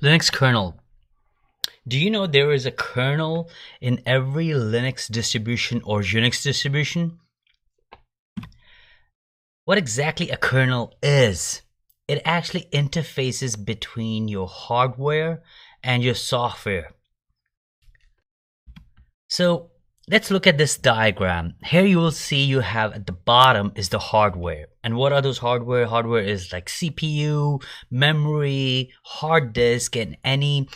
Linux kernel. Do you know there is a kernel in every Linux distribution or Unix distribution? What exactly a kernel is? It actually interfaces between your hardware and your software. So let's look at this diagram. Here you will see you have at the bottom is the hardware. And what are those hardware? Hardware is like CPU, memory, hard disk, and any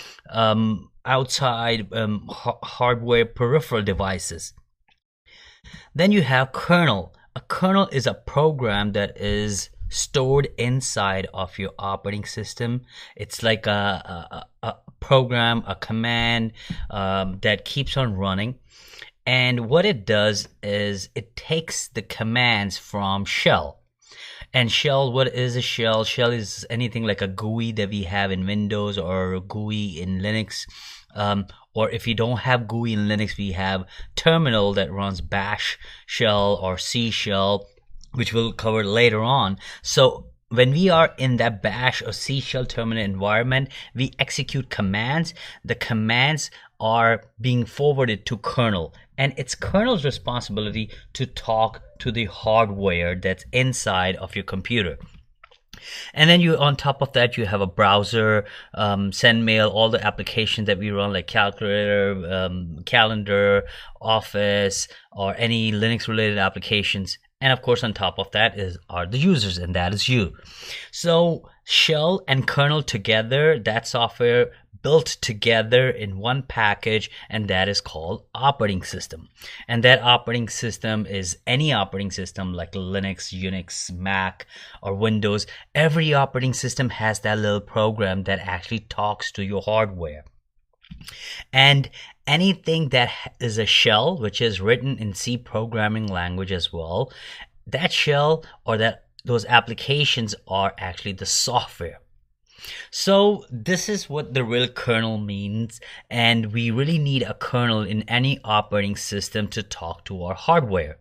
outside hardware peripheral devices. Then you have kernel. A kernel is a program that is stored inside of your operating system. It's like a program, a command that keeps on running. And what it does is it takes the commands from shell. And shell, what is a shell? Shell is anything like a GUI that we have in Windows or a GUI in Linux. Or if you don't have GUI in Linux, we have terminal that runs bash shell or C shell, which we'll cover later on. So when we are in that bash or C shell terminal environment, we execute commands. The commands are being forwarded to kernel, and it's kernel's responsibility to talk to the hardware that's inside of your computer. And then you, on top of that, you have a browser, send mail, all the applications that we run, like calculator, calendar, Office, or any Linux related applications. And of course, on top of that are the users, and that is you. So shell and kernel together, that software built together in one package, and that is called operating system. And that operating system is any operating system like Linux, Unix, Mac, or Windows. Every operating system has that little program that actually talks to your hardware. And anything that is a shell, which is written in C programming language as well, that shell or those applications are actually the software. So this is what the real kernel means, and we really need a kernel in any operating system to talk to our hardware.